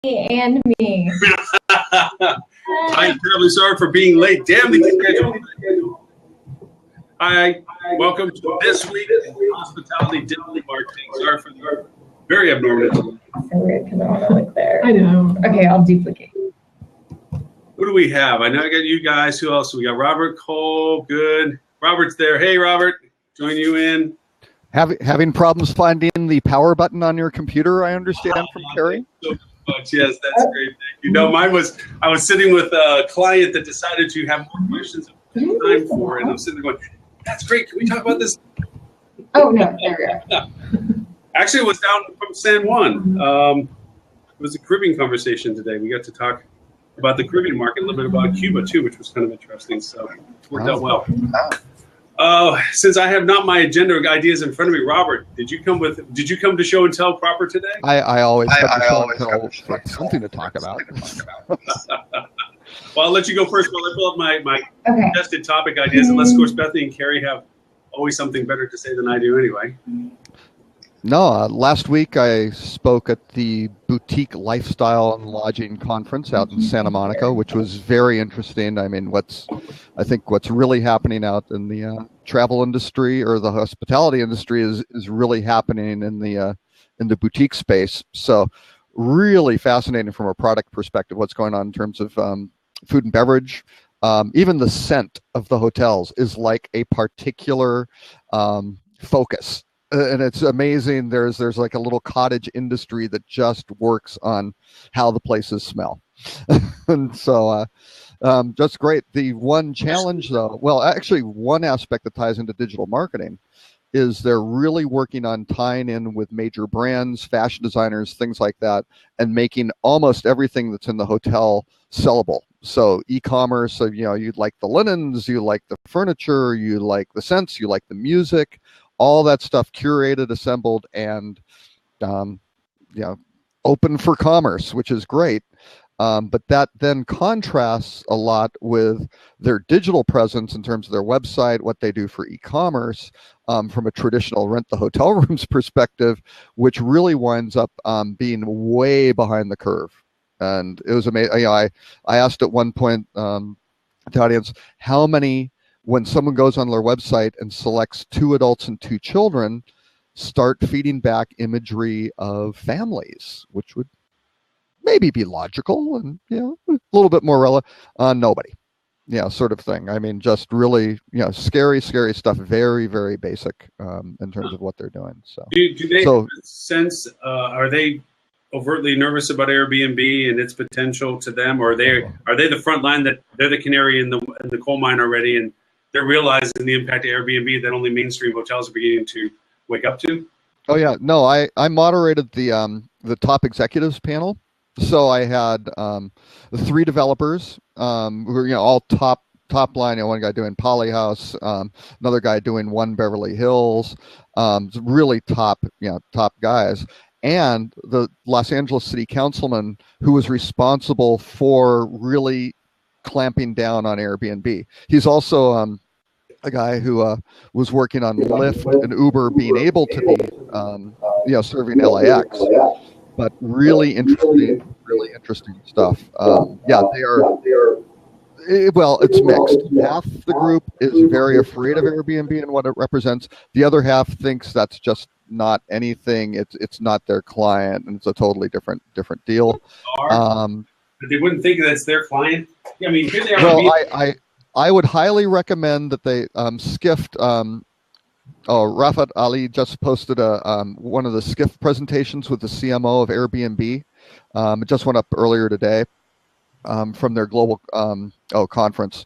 and me. I am terribly sorry for being late. Damn the schedule. Hi, welcome to this week in Hospitality Digital Marketing. Sorry for the very abnormal. So weird because I want to look there. I know. Okay, I'll duplicate. Who do we have? I know I got you guys. Who else? We got Robert Cole. Good. Robert's there. Hey, Robert. Join you in. Having problems finding the power button on your computer, I understand from Carrie. So much. Yes, that's great. You know, I was sitting with a client that decided to have more questions than time for, and I'm sitting there going, "That's great. Can we talk about this?" Oh no, there we go. Actually, it was down from San Juan. It was a Caribbean conversation today. We got to talk about the Caribbean market, a little bit about Cuba too, which was kind of interesting. So it worked out well. Since I have not my agenda or ideas in front of me, Robert, did you come to show and tell proper today? I always have to show something to talk about. Well, I'll let you go first while I pull up my Okay. tested topic ideas. Unless, of course, Bethany and Carrie have always something better to say than I do anyway. No, last week I spoke at the Boutique Lifestyle and Lodging Conference out in Santa Monica, which was very interesting. I mean, I think what's really happening out in the travel industry or the hospitality industry is really happening in the boutique space. So really fascinating from a product perspective, what's going on in terms of food and beverage. Even the scent of the hotels is like a particular focus. And it's amazing. There's like a little cottage industry that just works on how the places smell. And so that's great. The one challenge though, well, actually one aspect that ties into digital marketing is they're really working on tying in with major brands, fashion designers, things like that, and making almost everything that's in the hotel sellable. So e-commerce, so, you know, you like the linens, you like the furniture, you like the scents, you like the music, all that stuff curated, assembled, and open for commerce, which is great. But that then contrasts a lot with their digital presence in terms of their website, what they do for e-commerce, from a traditional rent the hotel rooms perspective, which really winds up being way behind the curve. And it was amazing. You know, I asked at one point the audience, how many, when someone goes on their website and selects 2 adults and 2 children, start feeding back imagery of families, which would maybe be logical and, you know, a little bit more relevant. Nobody, sort of thing. I mean, just really, scary stuff. Very, very basic in terms of what they're doing. So do they have a sense? Are they overtly nervous about Airbnb and its potential to them, or are they the front line, that they're the canary in the coal mine already, and they're realizing the impact of Airbnb that only mainstream hotels are beginning to wake up to? Oh yeah, no, I moderated the top executives panel, so I had the 3 developers who were all top line. One guy doing Polyhouse, another guy doing One Beverly Hills, really top guys, and the Los Angeles City Councilman who was responsible for really clamping down on Airbnb. He's also a guy who was working on Lyft and Uber being able to be serving LAX, but really interesting stuff. They are. Well, it's mixed. Half the group is very afraid of Airbnb and what it represents. The other half thinks that's just not anything. It's not their client, and it's a totally different deal. They wouldn't think that's their client. I mean, here they are. Well, I would highly recommend that they Skift. Rafat Ali just posted one of the Skift presentations with the CMO of Airbnb. It just went up earlier today from their global conference.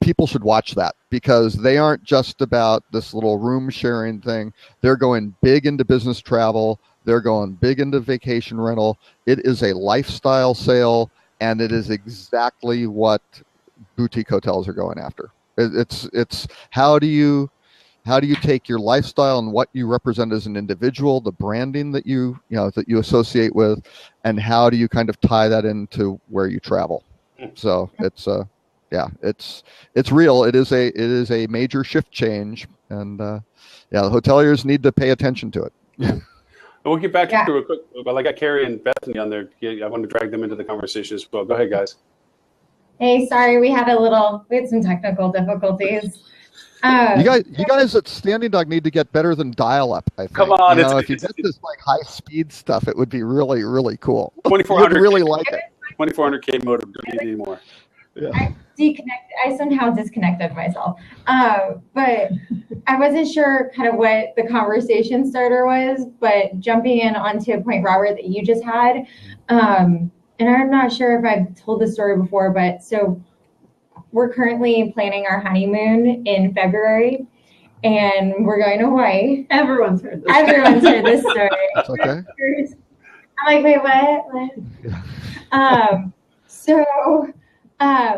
People should watch that, because they aren't just about this little room sharing thing. They're going big into business travel. They're going big into vacation rental. It is a lifestyle sale, and it is exactly what boutique hotels are going after. It's how do you take your lifestyle and what you represent as an individual, the branding that you associate with, and how do you kind of tie that into where you travel? So it's real. It is a major shift change, and the hoteliers need to pay attention to it. we'll get back Yeah. to it quick. But I got Carrie and Bethany on there. Yeah, I want to drag them into the conversation as well. Go ahead, guys. Hey, sorry, we had some technical difficulties. You guys at Standing Dog need to get better than dial-up. I think. Come on, if you get this like high-speed stuff, it would be really, really cool. 2400. You'd really like it. 2400K modem. Don't need any more. Yeah. I somehow disconnected myself. But I wasn't sure kind of what the conversation starter was, but jumping in onto a point, Robert, that you just had, and I'm not sure if I've told this story before, but so we're currently planning our honeymoon in February, and we're going to Hawaii. Everyone's heard this. Everyone's heard this story. That's okay. I'm like, wait, what? So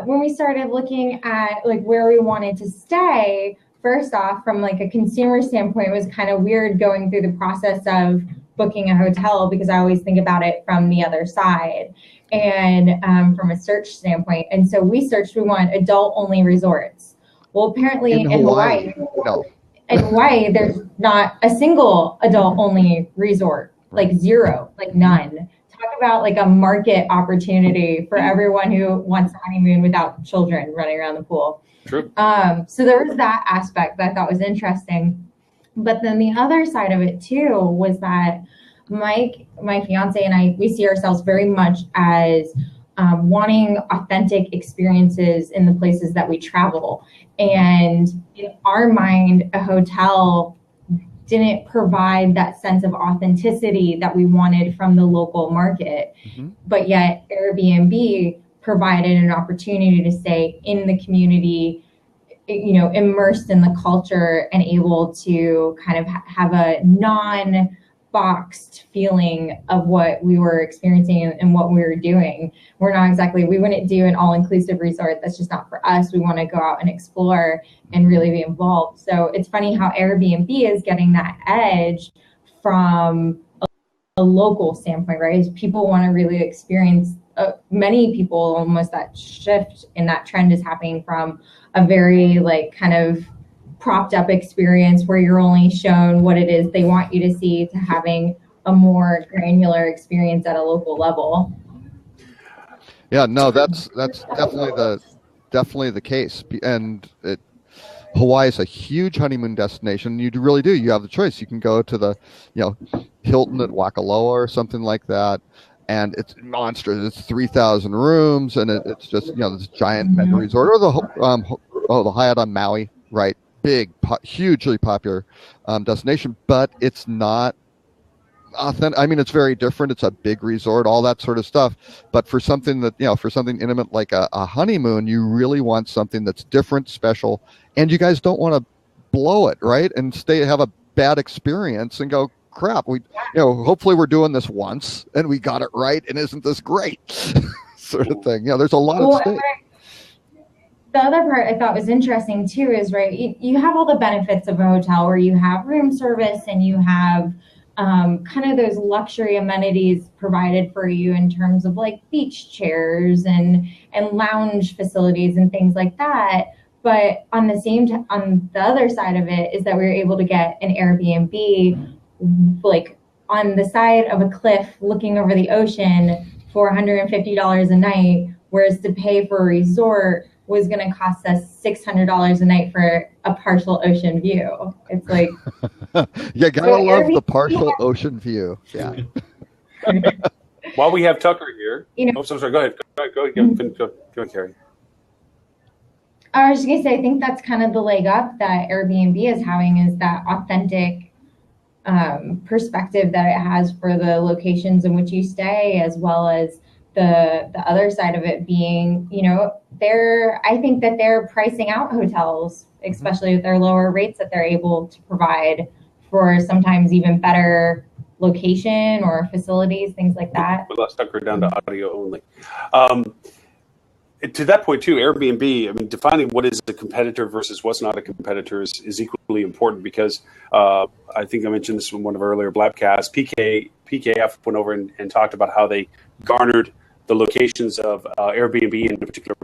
when we started looking at like where we wanted to stay, first off, from like a consumer standpoint, it was kind of weird going through the process of booking a hotel because I always think about it from the other side and from a search standpoint. And so we want adult-only resorts. Well, apparently in Hawaii, no. in Hawaii, there's not a single adult-only resort, like zero, like none. Talk about like a market opportunity for everyone who wants a honeymoon without children running around the pool. True. So there was that aspect that I thought was interesting. But then the other side of it too was that Mike, my fiance, and I, we see ourselves very much as wanting authentic experiences in the places that we travel. And in our mind, a hotel didn't provide that sense of authenticity that we wanted from the local market. Mm-hmm. But yet Airbnb provided an opportunity to stay in the community, you know, immersed in the culture and able to kind of have a non-boxed feeling of what we were experiencing and what we were doing. We wouldn't do an all-inclusive resort. That's just not for us. We want to go out and explore and really be involved. So it's funny how Airbnb is getting that edge from a local standpoint, right? People want to really experience, many people, almost that shift in that trend is happening from a very like kind of propped up experience where you're only shown what it is they want you to see to having a more granular experience at a local level. Yeah, no, that's definitely the case. And Hawaii is a huge honeymoon destination. You really do. You have the choice. You can go to the, Hilton at Waikoloa or something like that, and it's monstrous. It's 3,000 rooms, and it's just this giant mega resort, or the Hyatt on Maui, right? Big, hugely popular destination, but it's not authentic. I mean, it's very different. It's a big resort, all that sort of stuff. But for something that, for something intimate like a honeymoon, you really want something that's different, special, and you guys don't want to blow it, right? And have a bad experience and go, crap, hopefully we're doing this once and we got it right, and isn't this great? Sort of thing. There's a lot at stake. The other part I thought was interesting too is, right, you have all the benefits of a hotel where you have room service and you have kind of those luxury amenities provided for you in terms of like beach chairs and lounge facilities and things like that. But on the other side of it is that we were able to get an Airbnb like on the side of a cliff looking over the ocean for $150 a night, whereas to pay for a resort was going to cost us $600 a night for a partial ocean view. It's like, you gotta love the partial ocean view. Yeah. While we have Tucker here, sorry. Go ahead. Go, Carrie. I was just gonna say, I think that's kind of the leg up that Airbnb is having, is that authentic perspective that it has for the locations in which you stay, as well as the other side of it being, I think that they're pricing out hotels, especially with their lower rates that they're able to provide for sometimes even better location or facilities, things like that. We lost Tucker down to audio only. To that point too, Airbnb, I mean, defining what is a competitor versus what's not a competitor is equally important, because I think I mentioned this in one of our earlier Blabcasts. PKF went over and talked about how they garnered the locations of Airbnb in particular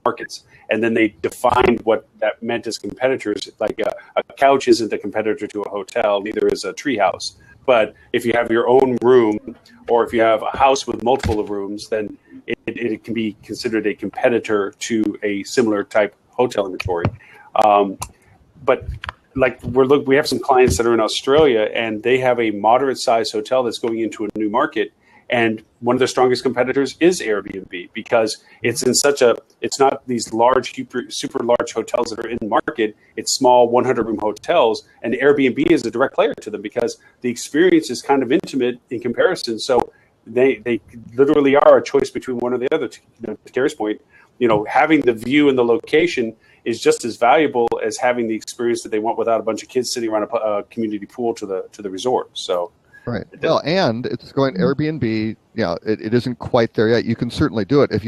markets, and then they defined what that meant as competitors. Like a couch isn't a competitor to a hotel, neither is a treehouse. But if you have your own room, or if you have a house with multiple rooms, then it can be considered a competitor to a similar type hotel inventory. But like we have some clients that are in Australia, and they have a moderate-sized hotel that's going into a new market. And one of their strongest competitors is Airbnb, because it's not these large, super large hotels that are in the market. It's small 100-room hotels, and Airbnb is a direct player to them because the experience is kind of intimate in comparison. So they literally are a choice between one or the other. To Carrie's point, having the view and the location is just as valuable as having the experience that they want without a bunch of kids sitting around a community pool to the resort. So. Right. Well, and it's going Airbnb. It isn't quite there yet. You can certainly do it if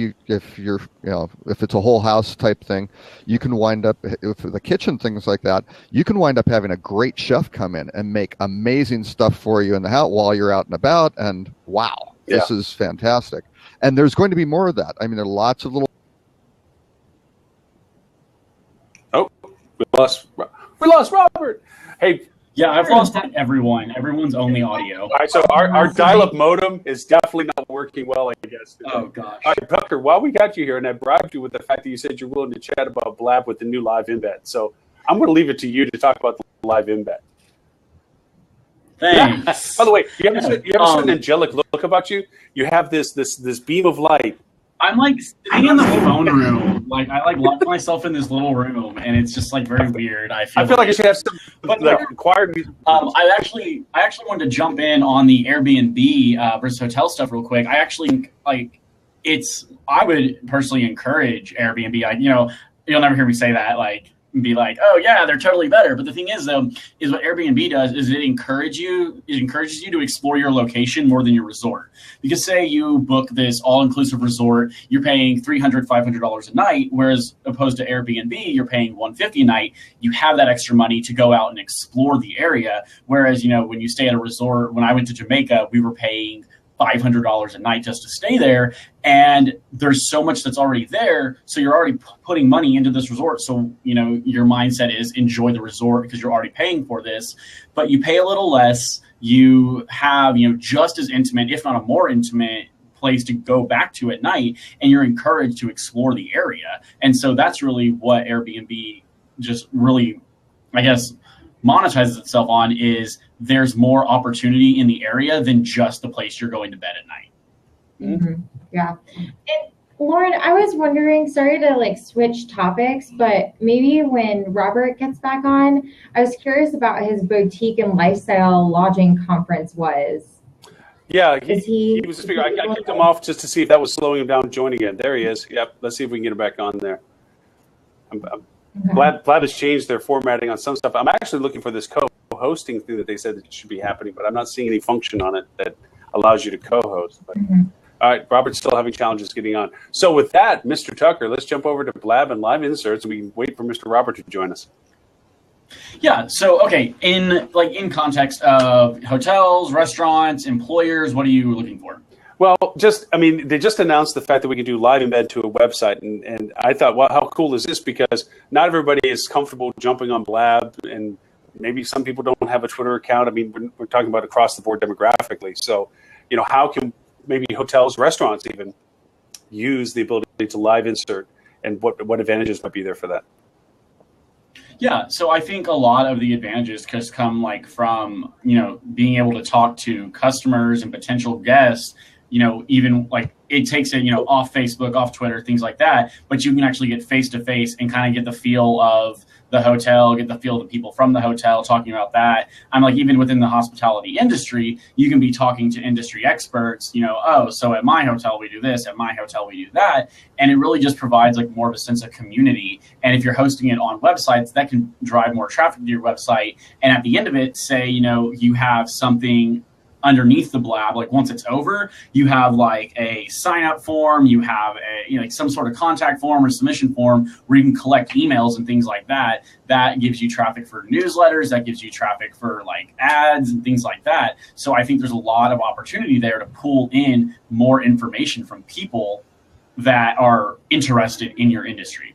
it's a whole house type thing. You can wind up with the kitchen, things like that. You can wind up having a great chef come in and make amazing stuff for you in the house while you're out and about. And wow, this is fantastic. And there's going to be more of that. I mean, there are lots of little. Oh, we lost Robert. Hey. Yeah, I've lost everyone. Everyone's only audio. All right, so our dial-up modem is definitely not working well, I guess. Oh, gosh. All right, Tucker, while we got you here, and I bribed you with the fact that you said you're willing to chat about Blab with the new live embed. So I'm going to leave it to you to talk about the live embed. Thanks. By the way, you have a certain angelic look about you. You have this beam of light. I'm like sitting in the phone room. Like I lock myself in this little room, and it's just like very weird. I feel like I should have some required music. I actually wanted to jump in on the Airbnb versus hotel stuff real quick. I would personally encourage Airbnb. You'll never hear me say that. And be like, oh yeah, they're totally better. But the thing is, though, is what Airbnb does is it encourages you to explore your location more than your resort. Because say you book this all-inclusive resort, you're paying $300, $500 a night, whereas opposed to Airbnb, you're paying $150 a night. You have that extra money to go out and explore the area. Whereas, when you stay at a resort, when I went to Jamaica, we were paying $500 a night just to stay there, and there's so much that's already there, so you're already putting money into this resort. So your mindset is enjoy the resort because you're already paying for this, but you pay a little less. You have just as intimate, if not a more intimate place to go back to at night, and you're encouraged to explore the area. And so that's really what Airbnb just really, I guess, monetizes itself on, is there's more opportunity in the area than just the place you're going to bed at night. Mm-hmm. Yeah. And Lauren, I was wondering, sorry to switch topics, but maybe when Robert gets back on, I was curious about his boutique and lifestyle lodging conference was. Yeah, he was speaking. I kicked him off just to see if that was slowing him down joining again. There he is. Yep. Let's see if we can get him back on there. Blab has changed their formatting on some stuff. I'm actually looking for this co-hosting thing that they said that should be happening, but I'm not seeing any function on it that allows you to co-host. But, all right, Robert's still having challenges getting on. So with that, Mr. Tucker, let's jump over to Blab and Live Inserts, and we can wait for Mr. Robert to join us. Yeah. So, okay, in context of hotels, restaurants, employers, what are you looking for? Well, they just announced the fact that we can do live embed to a website, and I thought, well, how cool is this? Because not everybody is comfortable jumping on Blab, and maybe some people don't have a Twitter account. I mean, we're talking about across the board demographically. So, how can maybe hotels, restaurants even use the ability to live insert, and what advantages might be there for that? Yeah, so I think a lot of the advantages just come from, being able to talk to customers and potential guests, even it takes it, off Facebook, off Twitter, things like that, but you can actually get face-to-face and kind of get the feel of the hotel, get the feel of the people from the hotel, talking about that. I'm even within the hospitality industry, you can be talking to industry experts, so at my hotel we do this, at my hotel we do that. And it really just provides more of a sense of community. And if you're hosting it on websites, that can drive more traffic to your website. And at the end of it, say, you have something underneath the Blab, once it's over, you have a sign-up form, you have a some sort of contact form or submission form where you can collect emails and things like that. That gives you traffic for newsletters, that gives you traffic for ads and things like that. So I think there's a lot of opportunity there to pull in more information from people that are interested in your industry.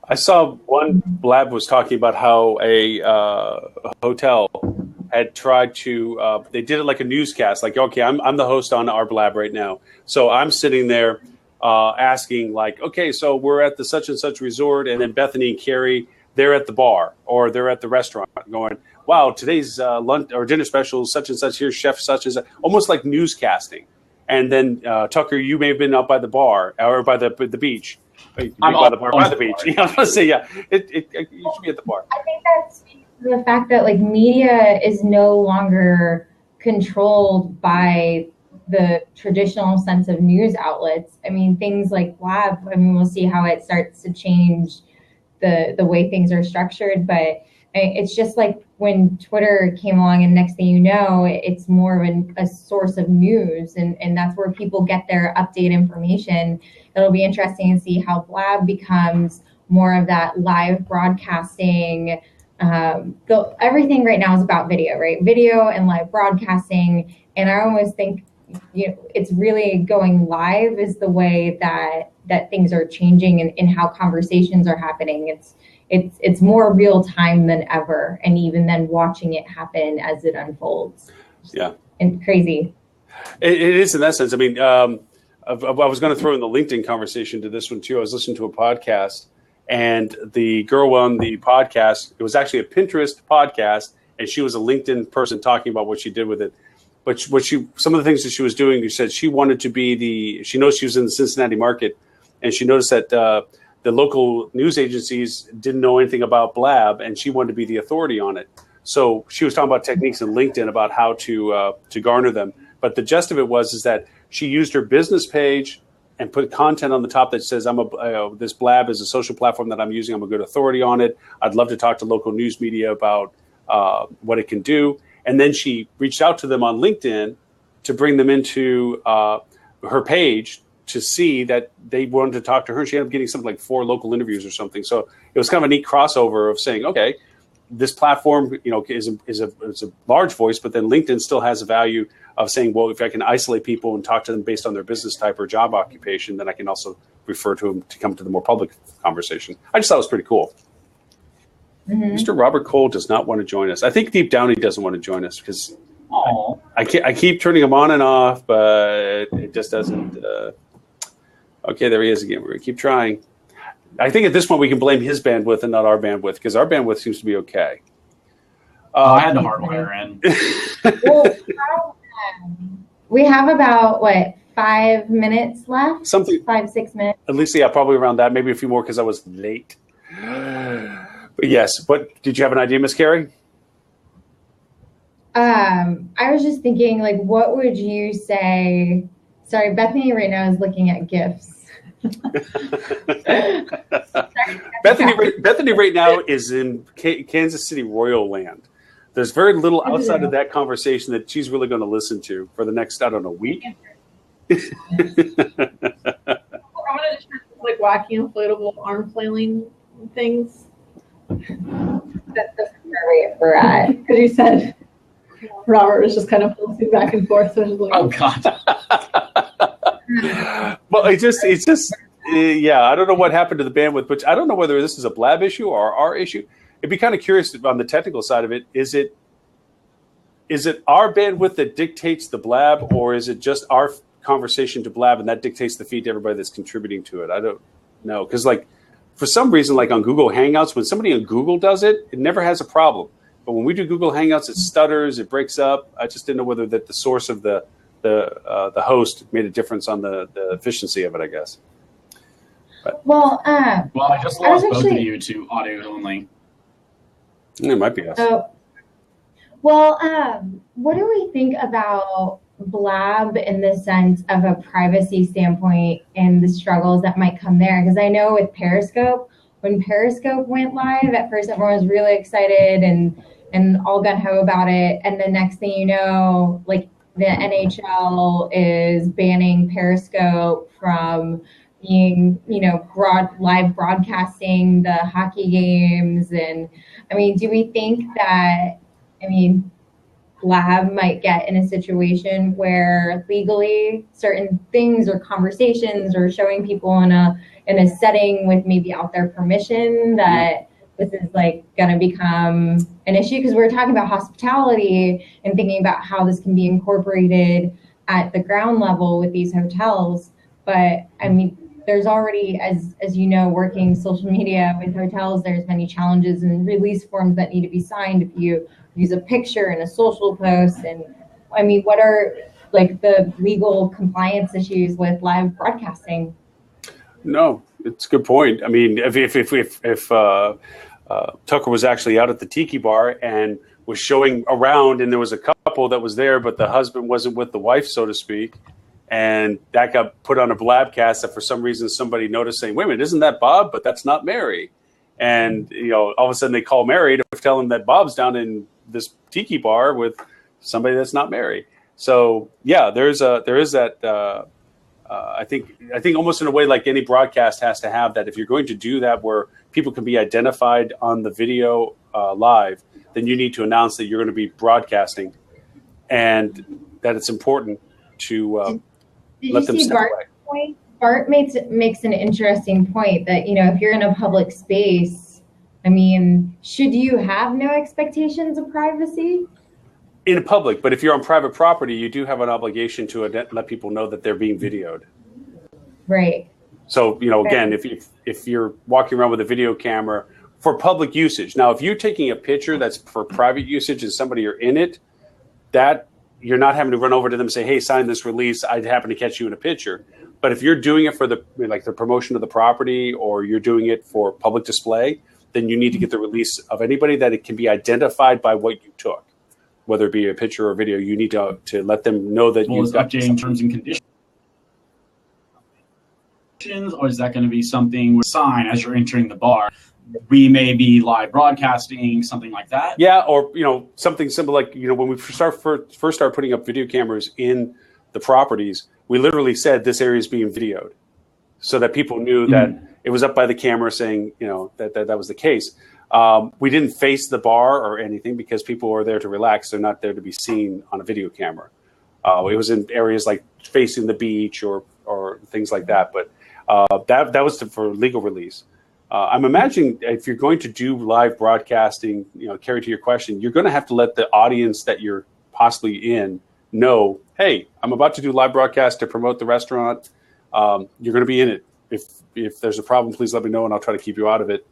I saw one Blab was talking about how a hotel had tried to, they did it like a newscast, like, okay, I'm the host on our Blab right now. So I'm sitting there asking like, okay, so we're at the such and such resort, and then Bethany and Carrie, they're at the bar or they're at the restaurant going, wow, today's lunch or dinner special, such and such, here's chef such and such, almost like newscasting. And then Tucker, you may have been out by the bar or by the beach. I'm by the bar, by the bar. beach. Yeah, I was going to say, yeah, you should be at the bar. I think that's the fact that like media is no longer controlled by the traditional sense of news outlets. I mean, things like Blab, I mean, we'll see how it starts to change the way things are structured, but it's just like when Twitter came along and next thing you know, it's more of a source of news, and that's where people get their update information. It'll be interesting to see how Blab becomes more of that live broadcasting. Everything right now is about video, right? Video and live broadcasting. And I almost think, you know, it's really going live is the way that things are changing and how conversations are happening. It's more real time than ever, and even then watching it happen as it unfolds. Yeah, and crazy. It is in that sense. I mean, I was going to throw in the LinkedIn conversation to this one too. I was listening to a podcast, and the girl on the podcast, it was actually a Pinterest podcast, and she was a LinkedIn person talking about what she did with it. But some of the things that she was doing, she said she wanted to be she knows she was in the Cincinnati market, and she noticed that the local news agencies didn't know anything about Blab, and she wanted to be the authority on it. So she was talking about techniques in LinkedIn about how to garner them. But the gist of it is that she used her business page and put content on the top that says, this Blab is a social platform that I'm using. I'm a good authority on it. I'd love to talk to local news media about what it can do. And then she reached out to them on LinkedIn to bring them into her page to see that they wanted to talk to her. She ended up getting something like 4 local interviews or something. So it was kind of a neat crossover of saying, okay, this platform, you know, is a large voice, but then LinkedIn still has a value of saying, well, if I can isolate people and talk to them based on their business type or job occupation, then I can also refer to them to come to the more public conversation. I just thought it was pretty cool. Mm-hmm. Mr. Robert Cole does not want to join us. I think deep down he doesn't want to join us because I keep turning him on and off, but it just doesn't. Okay, there he is again. We're going to keep trying. I think at this point we can blame his bandwidth and not our bandwidth, because our bandwidth seems to be okay. I had to hardwire in. Well, we have about, 5 minutes left? 5-6 minutes? At least, yeah, probably around that. Maybe a few more because I was late. But yes, did you have an idea, Miss Carrie? I was just thinking, what would you say? Sorry, Bethany right now is looking at GIFs. Bethany right now is in Kansas City Royal Land. There's very little outside of that conversation that she's really going to listen to for the next, I don't know, week. I'm going to try wacky inflatable arm flailing things. That's where we're at. Because you said Robert was just kind of pulsing back and forth. So I was like, oh God. Well, it's just, yeah. I don't know what happened to the bandwidth, but I don't know whether this is a Blab issue or our issue. It'd be kind of curious on the technical side of it. Is it our bandwidth that dictates the Blab, or is it just our conversation to Blab and that dictates the feed to everybody that's contributing to it? I don't know, because for some reason, on Google Hangouts, when somebody on Google does it, it never has a problem. But when we do Google Hangouts, it stutters, it breaks up. I just didn't know whether that the source of the host made a difference on the efficiency of it, I guess. But, well, I just lost both of you to audio only. It might be us. Well, what do we think about Blab in the sense of a privacy standpoint and the struggles that might come there? Because I know with Periscope, when Periscope went live, at first everyone was really excited and all gun-ho about it. And the next thing you know, the NHL is banning Periscope from being, live broadcasting the hockey games. And I mean, do we think that, Blab might get in a situation where legally certain things or conversations or showing people in a setting with maybe out their permission that this is like going to become an issue, because we're talking about hospitality and thinking about how this can be incorporated at the ground level with these hotels. But I mean, there's already, as you know, working social media with hotels, there's many challenges and release forms that need to be signed if you use a picture in a social post. And I mean, what are like the legal compliance issues with live broadcasting? No, it's a good point. I mean, if Tucker was actually out at the tiki bar and was showing around, and there was a couple that was there, but the husband wasn't with the wife, so to speak, and that got put on a blabcast that for some reason somebody noticed, saying, "Wait a minute, isn't that Bob? But that's not Mary." And all of a sudden they call Mary to tell him that Bob's down in this tiki bar with somebody that's not Mary. So yeah, there is that. I think almost in a way like any broadcast has to have that. If you're going to do that where people can be identified on the video live, then you need to announce that you're going to be broadcasting, and that it's important to let them step away. Bart makes an interesting point that, if you're in a public space, I mean, should you have no expectations of privacy? In public, but if you're on private property, you do have an obligation to let people know that they're being videoed. Right. So, again, if you're walking around with a video camera for public usage. Now, if you're taking a picture that's for private usage and somebody are in it, that you're not having to run over to them and say, "Hey, sign this release. I happen to catch you in a picture." But if you're doing it for the promotion of the property, or you're doing it for public display, then you need to get the release of anybody that it can be identified by what you took, whether it be a picture or video. You need to let them know that you've got updating terms and conditions. Or is that going to be something with a sign as you're entering the bar? We may be live broadcasting, something like that. Yeah, or something simple like when we first started putting up video cameras in the properties, we literally said this area is being videoed, so that people knew that it was up by the camera saying that was the case. We didn't face the bar or anything because people are there to relax. They're not there to be seen on a video camera. It was in areas like facing the beach or things like that. But that was for legal release. I'm imagining if you're going to do live broadcasting, Carrie, to your question, you're going to have to let the audience that you're possibly in know, hey, I'm about to do live broadcast to promote the restaurant. You're going to be in it. If there's a problem, please let me know and I'll try to keep you out of it.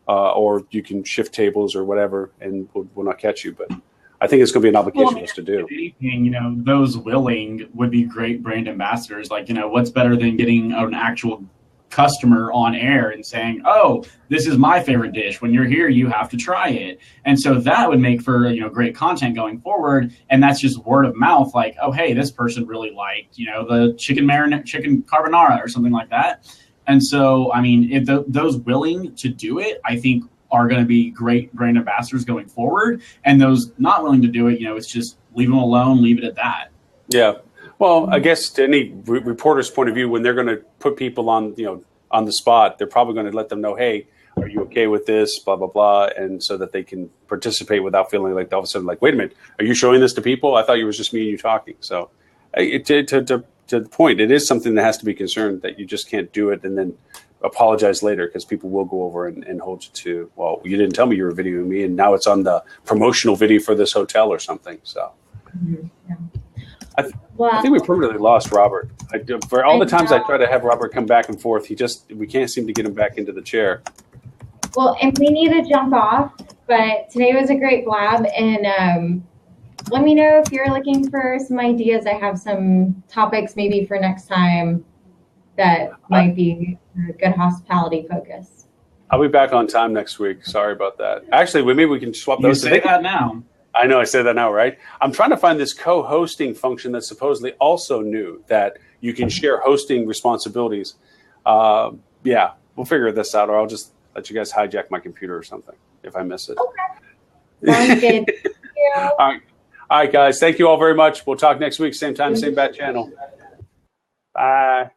Or you can shift tables or whatever, and we'll not catch you. But I think it's going to be an obligation for us to do. Anything, those willing would be great brand ambassadors. Like, what's better than getting an actual customer on air and saying, "Oh, this is my favorite dish. When you're here, you have to try it." And so that would make for great content going forward. And that's just word of mouth. Like, oh, hey, this person really liked the chicken carbonara or something like that. And so, I mean, if those willing to do it, I think are going to be great brand ambassadors going forward. And those not willing to do it, it's just leave them alone, leave it at that. Yeah. Well, I guess to any reporter's point of view, when they're going to put people on the spot, they're probably going to let them know, hey, are you okay with this, blah, blah, blah, and so that they can participate without feeling like all of a sudden, like, wait a minute, are you showing this to people? I thought it was just me and you talking. So to the point, it is something that has to be concerned that you just can't do it and then apologize later, because people will go over and hold you to, well, you didn't tell me you were videoing me, and now it's on the promotional video for this hotel or something. So Yeah. I think we permanently lost Robert. For all the times I try to have Robert come back and forth, we can't seem to get him back into the chair. Well, and we need to jump off, but today was a great blab, and let me know if you're looking for some ideas. I have some topics maybe for next time that might be a good hospitality focus. I'll be back on time next week. Sorry about that. Actually, maybe we can swap those. You say that now. I know I say that now, right? I'm trying to find this co-hosting function that's supposedly also new, that you can share hosting responsibilities. Yeah, we'll figure this out, or I'll just let you guys hijack my computer or something if I miss it. Okay. Sounds good. Thank you. All right, guys. Thank you all very much. We'll talk next week, same time, same bat channel. Bye.